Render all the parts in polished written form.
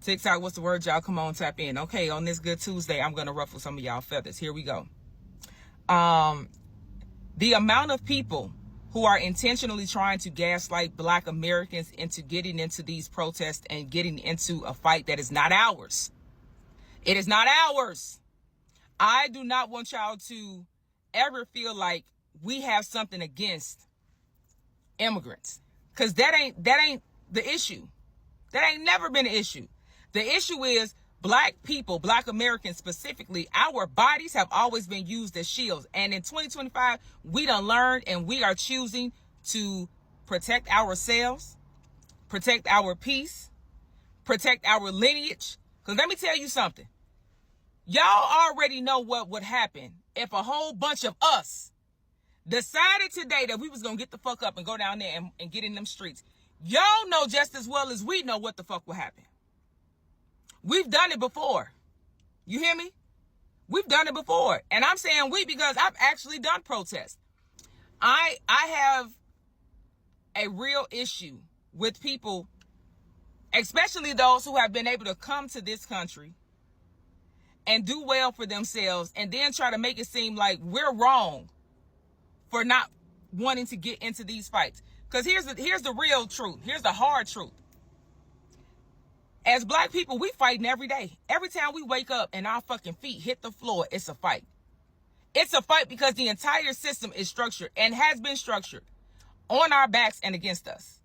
TikTok, what's the word, y'all? Come on, tap in. Okay, on this good Tuesday, I'm going to ruffle some of y'all feathers. Here we go. The amount of people who are intentionally trying to gaslight Black Americans into getting into these protests and getting into a fight that is not ours. It is not ours. I do not want y'all to ever feel like we have something against immigrants, because that ain't the issue. That ain't never been an issue. The issue is Black people, Black Americans specifically, our bodies have always been used as shields. And in 2025, we done learned, and we are choosing to protect ourselves, protect our peace, protect our lineage. Because let me tell you something. Y'all already know what would happen if a whole bunch of us decided today that we was going to get the fuck up and go down there and get in them streets. Y'all know just as well as we know what the fuck will happen. We've done it before. You hear me? We've done it before. And I'm saying we because I've actually done protests. I have a real issue with people, especially those who have been able to come to this country and do well for themselves and then try to make it seem like we're wrong for not wanting to get into these fights. Because here's the real truth. Here's the hard truth. As Black people, we fighting every day. Every time we wake up and our fucking feet hit the floor, it's a fight. It's a fight because the entire system is structured and has been structured on our backs and against us.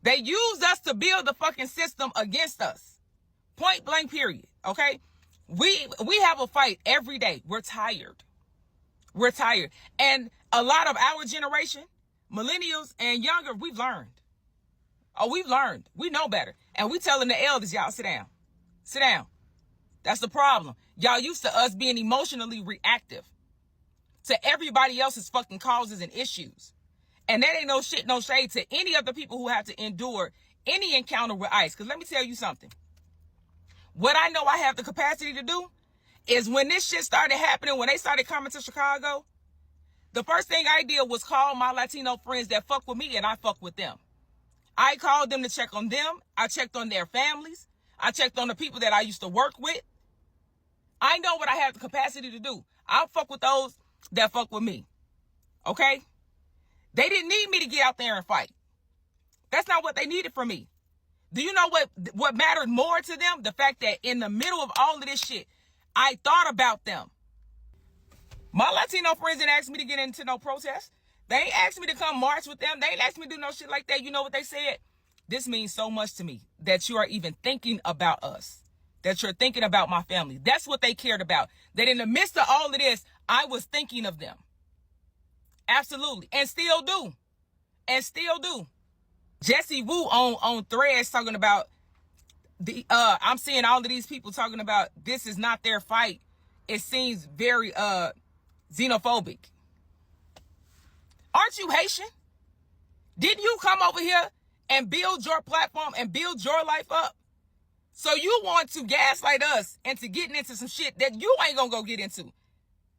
They used us to build the fucking system against us. Point blank period. Okay? We have a fight every day. We're tired. We're tired. And a lot of our generation, millennials and younger, we've learned. Oh, we've learned. We know better. And we telling the elders, y'all, sit down. Sit down. That's the problem. Y'all used to us being emotionally reactive to everybody else's fucking causes and issues. And that ain't no shit, no shade to any of the people who have to endure any encounter with ICE. Because let me tell you something. What I know I have the capacity to do is when this shit started happening, when they started coming to Chicago, the first thing I did was call my Latino friends that fuck with me, and I fuck with them. I called them to check on them. I checked on their families. I checked on the people that I used to work with. I know what I have the capacity to do. I'll fuck with those that fuck with me. Okay? They didn't need me to get out there and fight. That's not what they needed from me. Do you know what mattered more to them? The fact that in the middle of all of this shit, I thought about them. My Latino friends didn't ask me to get into no protest. They ain't asked me to come march with them. They ain't asked me to do no shit like that. You know what they said? This means so much to me that you are even thinking about us, that you're thinking about my family. That's what they cared about. That in the midst of all of this, I was thinking of them. Absolutely. And still do. And still do. Jesse Wu on Threads talking about I'm seeing all of these people talking about this is not their fight. It seems very xenophobic. Aren't you Haitian? Didn't you come over here and build your platform and build your life up? So you want to gaslight us into getting into some shit that you ain't gonna go get into.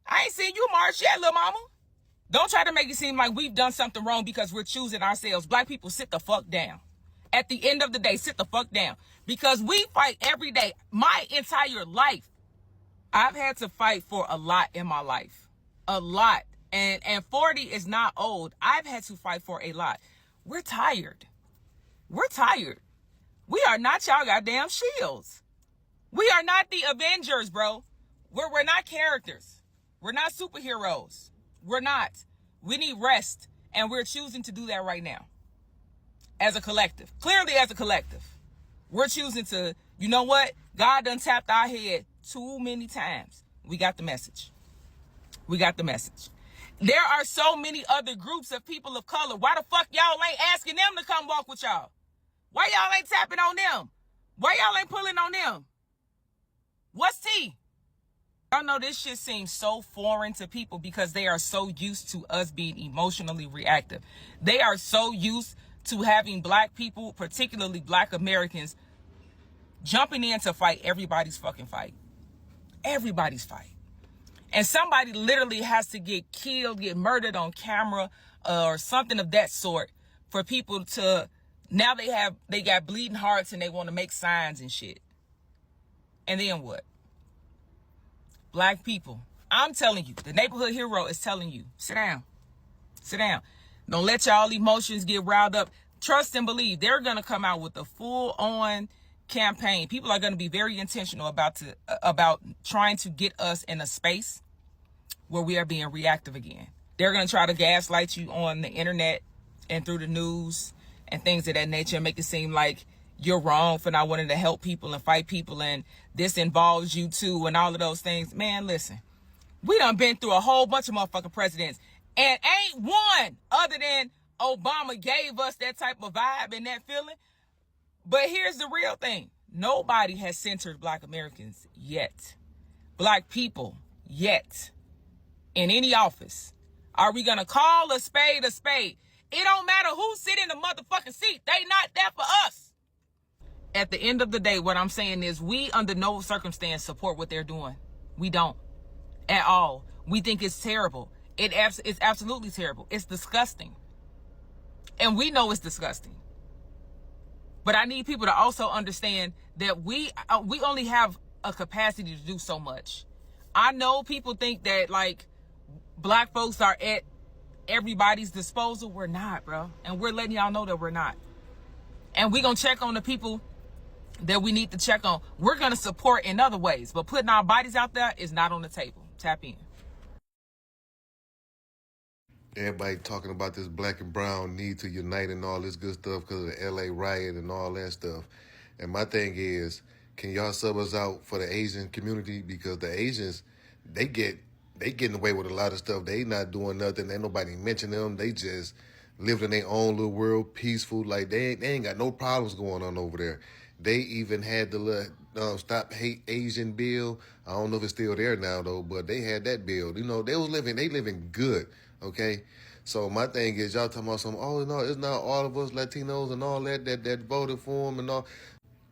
I ain't seen you march yet, little mama. Don't try to make it seem like we've done something wrong because we're choosing ourselves. Black people, sit the fuck down. At the end of the day, sit the fuck down. Because we fight every day. My entire life, I've had to fight for a lot in my life. A lot. And 40 is not old. I've had to fight for a lot. We're tired. We're tired. We are not y'all goddamn shields. We are not the Avengers, bro. We're not characters. We're not superheroes. We're not. We need rest. And we're choosing to do that right now. As a collective. Clearly as a collective. We're choosing to, you know what? God done tapped our head too many times. We got the message. We got the message. There are so many other groups of people of color. Why the fuck y'all ain't asking them to come walk with y'all? Why y'all ain't tapping on them? Why y'all ain't pulling on them? What's tea? Y'all know this shit seems so foreign to people because they are so used to us being emotionally reactive. They are so used to having Black people, particularly Black Americans, jumping in to fight everybody's fucking fight. Everybody's fight. And somebody literally has to get killed, get murdered on camera, or something of that sort for people to, now they got bleeding hearts and they want to make signs and shit. And then what? Black people, I'm telling you, the neighborhood hero is telling you, sit down. Sit down. Don't let y'all emotions get riled up. Trust and believe they're going to come out with a full-on campaign. People are going to be very intentional about trying to get us in a space where we are being reactive again. They're going to try to gaslight you on the internet and through the news and things of that nature and make it seem like you're wrong for not wanting to help people and fight people and this involves you too and all of those things. Man, listen, we done been through a whole bunch of motherfucking presidents and ain't one other than Obama gave us that type of vibe and that feeling. But here's the real thing. Nobody has centered Black Americans yet. Black people yet in any office. Are we going to call a spade a spade? It don't matter who sit in the motherfucking seat. They not there for us. At the end of the day, what I'm saying is we under no circumstance support what they're doing. We don't at all. We think it's terrible. It's absolutely terrible. It's disgusting. And we know it's disgusting. But I need people to also understand that we only have a capacity to do so much. I know people think that like Black folks are at everybody's disposal. We're not, bro. And we're letting y'all know that we're not. And we're going to check on the people that we need to check on. We're going to support in other ways. But putting our bodies out there is not on the table. Tap in. Everybody talking about this black and brown need to unite and all this good stuff because of the LA riot and all that stuff. And my thing is, can y'all sub us out for the Asian community? Because the Asians, they getting away with a lot of stuff. They not doing nothing. Ain't nobody mention them. They just lived in their own little world, peaceful. Like they ain't got no problems going on over there. They even had the Stop Hate Asian bill. I don't know if it's still there now though, but they had that bill. You know, they living good. Okay, so my thing is y'all talking about some. Oh no, it's not all of us Latinos and all that voted for them and all.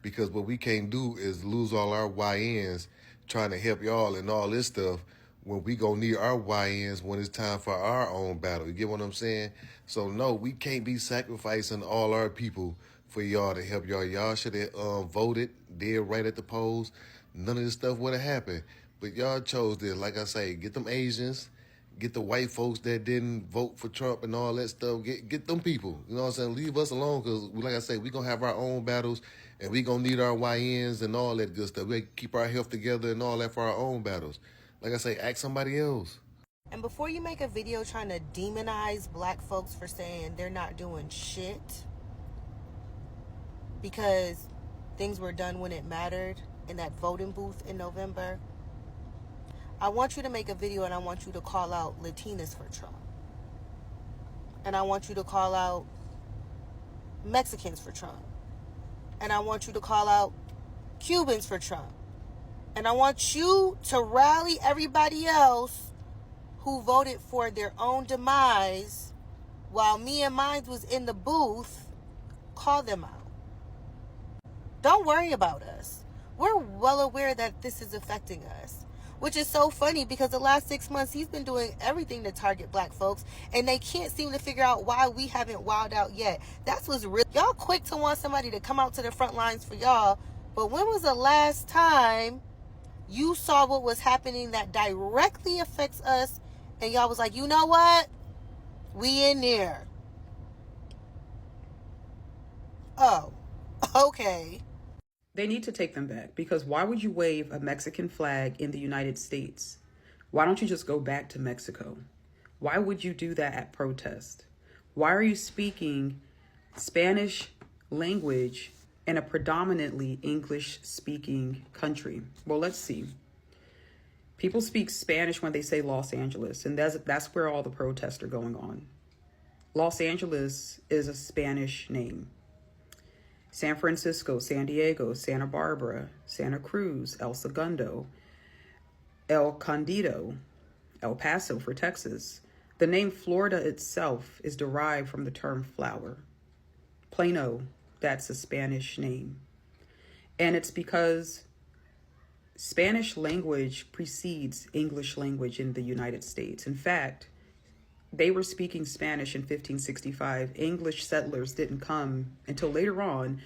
Because what we can't do is lose all our YNs trying to help y'all and all this stuff when we gonna need our YNs when it's time for our own battle. You get what I'm saying? So no, we can't be sacrificing all our people for y'all to help y'all. Y'all should have voted, did right at the polls. None of this stuff would have happened. But y'all chose this. Like I say, get them Asians, get the white folks that didn't vote for Trump and all that stuff. Get them people. You know what I'm saying? Leave us alone because, like I say, we going to have our own battles and we going to need our YNs and all that good stuff. We keep our health together and all that for our own battles. Like I say, ask somebody else. And before you make a video trying to demonize Black folks for saying they're not doing shit because things were done when it mattered in that voting booth in November, I want you to make a video and I want you to call out Latinas for Trump. And I want you to call out Mexicans for Trump. And I want you to call out Cubans for Trump. And I want you to rally everybody else who voted for their own demise while me and mine was in the booth. Call them out. Don't worry about us. We're well aware that this is affecting us. Which is so funny because the last 6 months he's been doing everything to target Black folks and they can't seem to figure out why we haven't wowed out yet. That's what's real. Y'all quick to want somebody to come out to the front lines for y'all, but when was the last time you saw what was happening that directly affects us and y'all was like, you know what? We in there. Oh, okay. They need to take them back because why would you wave a Mexican flag in the United States? Why don't you just go back to Mexico? Why would you do that at protest? Why are you speaking Spanish language in a predominantly English-speaking country? Well, let's see. People speak Spanish when they say Los Angeles, and that's where all the protests are going on. Los Angeles is a Spanish name. San Francisco, San Diego, Santa Barbara, Santa Cruz, El Segundo, El Condito, El Paso for Texas. The name Florida itself is derived from the term flower. Plano, that's a Spanish name. And it's because Spanish language precedes English language in the United States. In fact, they were speaking Spanish in 1565. English settlers didn't come until later on,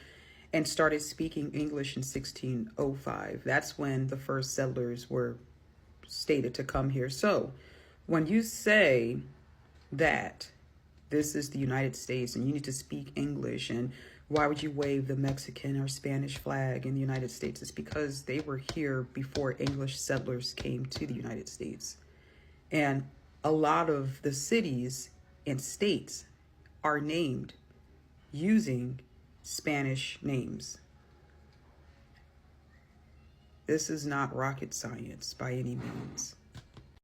and started speaking English in 1605. That's when the first settlers were stated to come here. So when you say that this is the United States and you need to speak English, and why would you wave the Mexican or Spanish flag in the United States? It's because they were here before English settlers came to the United States. And a lot of the cities and states are named using Spanish names. This is not rocket science by any means.